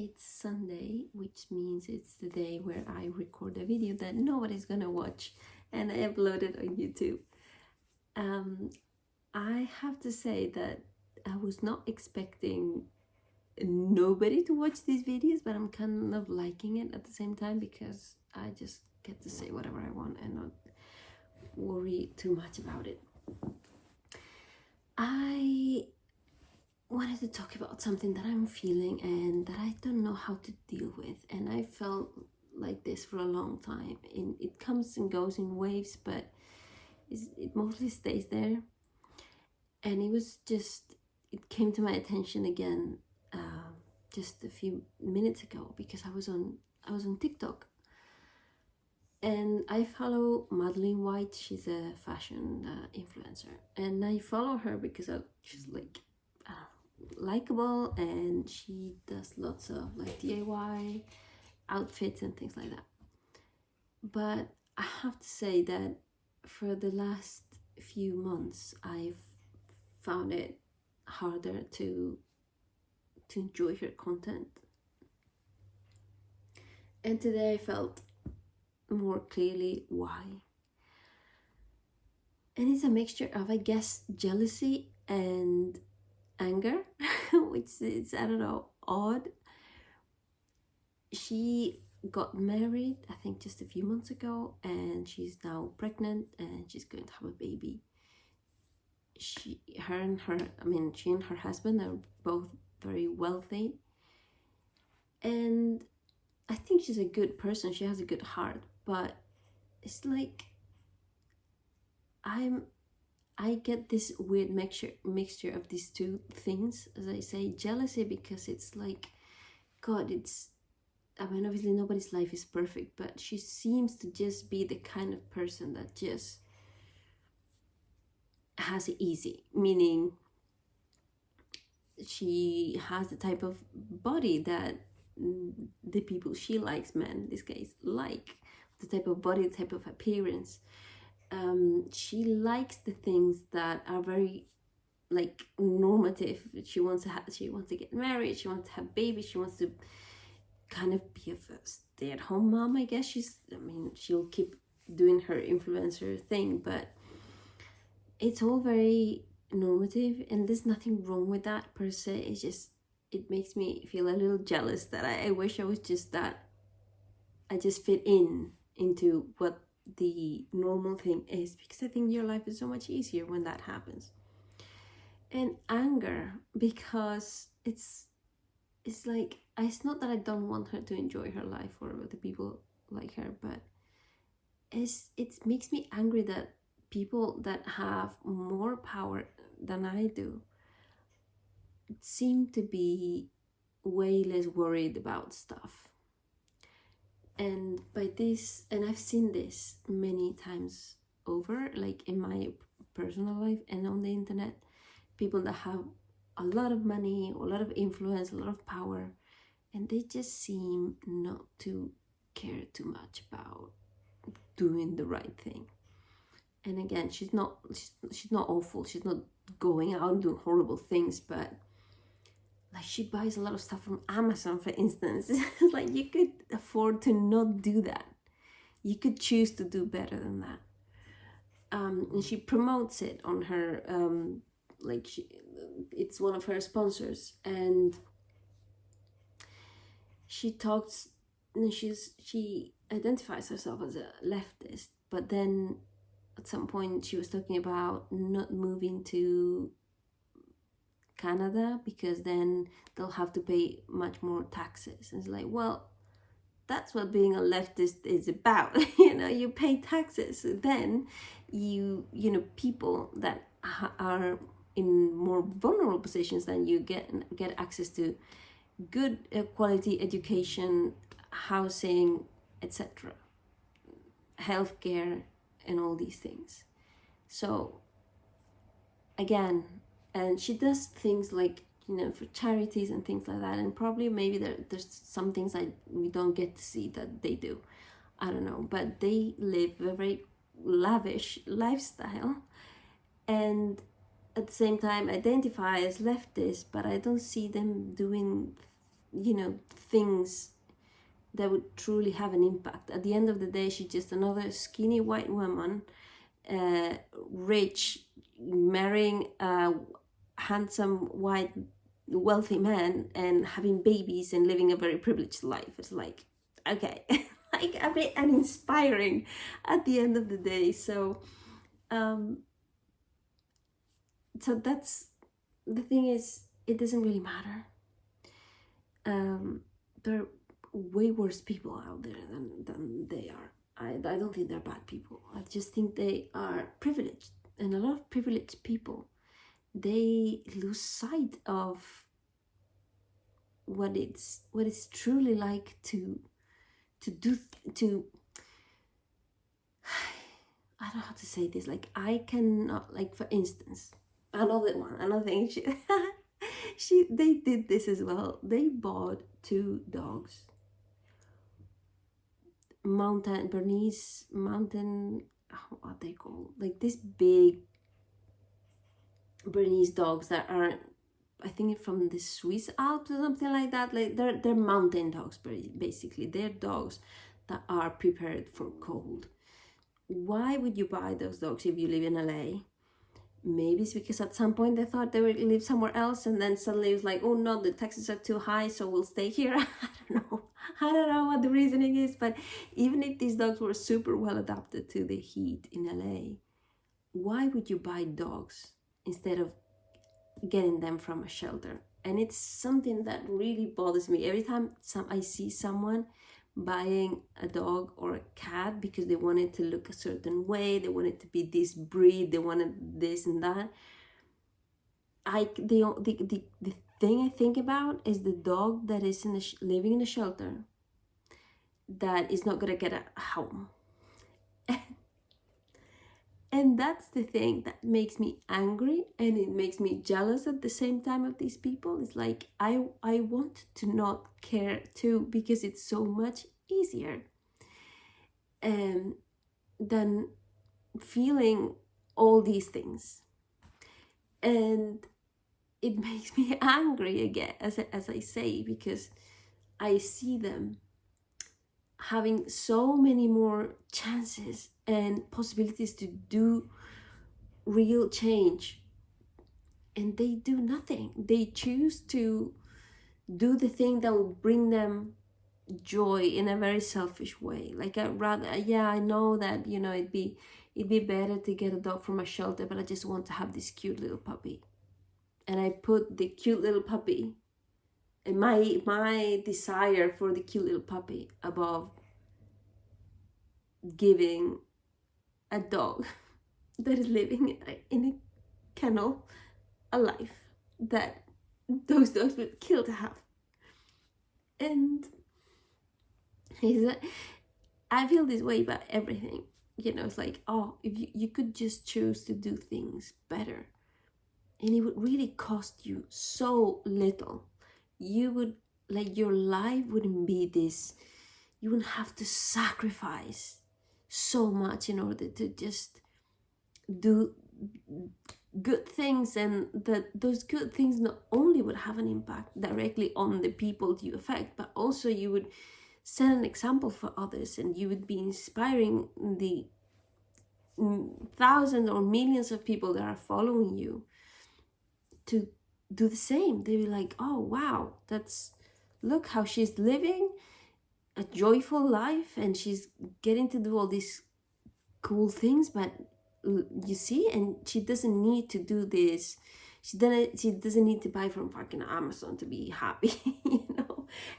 It's Sunday, which means it's the day where I record a video that nobody's gonna watch and I upload it on YouTube. I have to say that I was not expecting nobody to watch these videos, but I'm kind of liking it at the same time because I just get to say whatever I want and not worry too much about it. I wanted to talk about something that I'm feeling and that I don't know how to deal with, and I felt like this for a long time. It comes and goes in waves, but it mostly stays there. And it came to my attention again just a few minutes ago because I was on TikTok, and I follow Madeline White. She's a fashion influencer, and I follow her because she's like likable, and she does lots of like DIY outfits and things like that. But I have to say that for the last few months I've found it harder to enjoy her content, and today I felt more clearly why. And it's a mixture of, I guess, jealousy and anger, which is, I don't know, odd. She got married, I think, just a few months ago, and she's now pregnant and she's going to have a baby. She and her husband are both very wealthy, and I think she's a good person. She has a good heart, but it's like I get this weird mixture of these two things. As I say, jealousy because it's like, God, obviously nobody's life is perfect, but she seems to just be the kind of person that just has it easy, meaning she has the type of body that the people she likes, men in this case, like the type of body, the type of appearance. She likes the things that are very like normative. She wants to get married, she wants to have babies, she wants to kind of be a stay-at-home mom, I guess. She'll keep doing her influencer thing, but it's all very normative, and there's nothing wrong with that per se. It's just, it makes me feel a little jealous that I wish I was just that. I just fit into what the normal thing is, because I think your life is so much easier when that happens. And anger because it's like, it's not that I don't want her to enjoy her life or the people like her, but it makes me angry that people that have more power than I do seem to be way less worried about stuff. And I've seen this many times over, like in my personal life and on the internet, people that have a lot of money, a lot of influence, a lot of power, and they just seem not to care too much about doing the right thing. And again, she's not awful, she's not going out and doing horrible things, but like, she buys a lot of stuff from Amazon, for instance. Like, you could afford to not do that. You could choose to do better than that. And she promotes it on her, it's one of her sponsors, and she talks, and she identifies herself as a leftist, but then at some point she was talking about not moving to Canada because then they'll have to pay much more taxes. And it's like, well, that's what being a leftist is about. You pay taxes, then people that are in more vulnerable positions than you get access to good quality education, housing, etc., healthcare, and all these things. So again, and she does things like, for charities and things like that, and probably maybe there's some things we don't get to see that they do, I don't know, but they live a very lavish lifestyle, and at the same time identify as leftist, but I don't see them doing things that would truly have an impact. At the end of the day, she's just another skinny white woman, rich, marrying a handsome white wealthy man and having babies and living a very privileged life. It's like, okay, like a bit uninspiring at the end of the day. So that's the thing, is it doesn't really matter. There are way worse people out there than they are. I don't think they're bad people. I just think they are privileged, and a lot of privileged people, they lose sight of what it's truly like to I don't know how to say this. Like, I cannot, like, for instance, another thing, they did this as well. They bought 2 dogs, Bernese mountain, what are they called? Like, this big Bernese dogs that are, I think, from the Swiss Alps or something like that. Like, they're mountain dogs, basically. They're dogs that are prepared for cold. Why would you buy those dogs if you live in LA? Maybe it's because at some point they thought they would live somewhere else, and then suddenly it was like, oh no, the taxes are too high, so we'll stay here. I don't know what the reasoning is, but even if these dogs were super well adapted to the heat in LA, why would you buy dogs instead of getting them from a shelter? And it's something that really bothers me every time I see someone buying a dog or a cat because they wanted to look a certain way, they wanted to be this breed, they wanted this and that. The thing I think about is the dog that is living in a shelter that is not gonna get a home. And that's the thing that makes me angry, and it makes me jealous at the same time of these people. It's like, I want to not care too, because it's so much easier than feeling all these things. And it makes me angry again, as I say, because I see them having so many more chances and possibilities to do real change, and they do nothing. They choose to do the thing that will bring them joy in a very selfish way. Like, I know that, it'd be better to get a dog from a shelter, but I just want to have this cute little puppy, and I put the cute little puppy and my desire for the cute little puppy above giving a dog that is living in a kennel a life that those dogs would kill to have. And I feel this way about everything. It's like, oh, if you could just choose to do things better, and it would really cost you so little. You would, like, your life wouldn't be this, you wouldn't have to sacrifice so much in order to just do good things, and that those good things not only would have an impact directly on the people you affect, but also you would set an example for others, and you would be inspiring the thousands or millions of people that are following you to do the same. They'd be like, oh wow, look how she's living a joyful life, and she's getting to do all these cool things, but you see, and she doesn't need to do this, she doesn't need to buy from fucking Amazon to be happy.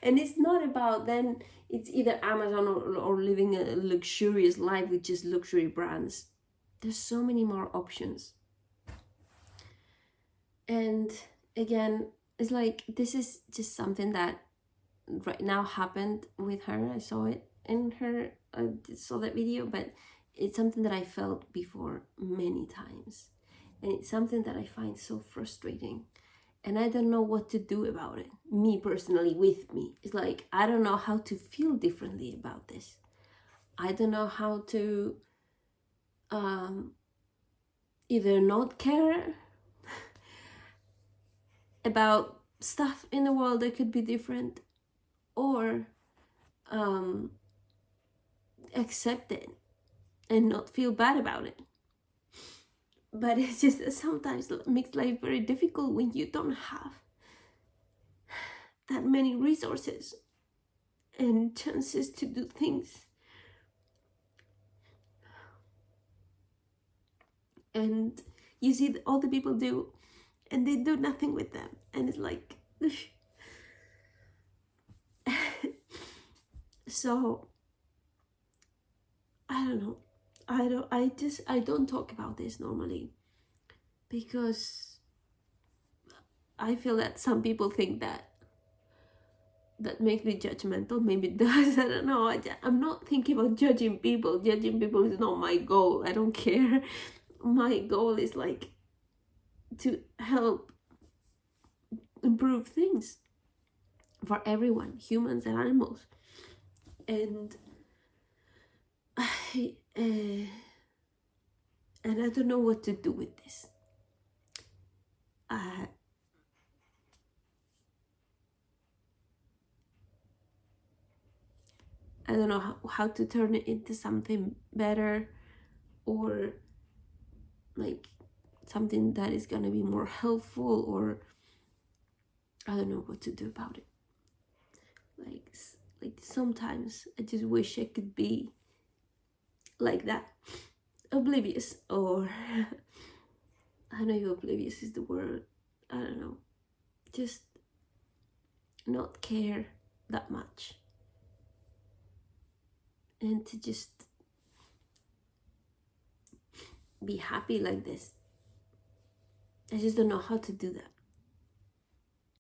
And it's not about, then it's either Amazon or living a luxurious life with just luxury brands. There's so many more options. And again, it's like, this is just something that right now happened with her. I saw it in her, I saw that video, but it's something that I felt before many times, and it's something that I find so frustrating, and I don't know what to do about it. Me personally, with me, it's like, I don't know how to feel differently about this. I don't know how to either not care about stuff in the world that could be different, or accept it and not feel bad about it. But it's just that sometimes it makes life very difficult when you don't have that many resources and chances to do things. And you see all the people do, and they do nothing with them. And it's like, so I don't know. I don't talk about this normally because I feel that some people think that makes me judgmental. Maybe it does. I don't know. I'm not thinking about judging people. Judging people is not my goal. I don't care. My goal is like to help improve things for everyone, humans and animals. And and I don't know what to do with this. I don't know how to turn it into something better, or like something that is gonna be more helpful, or I don't know what to do about it. Like sometimes I just wish I could be like that, oblivious, or I don't know if oblivious is the word. I don't know, just not care that much, and to just be happy like this. I just don't know how to do that.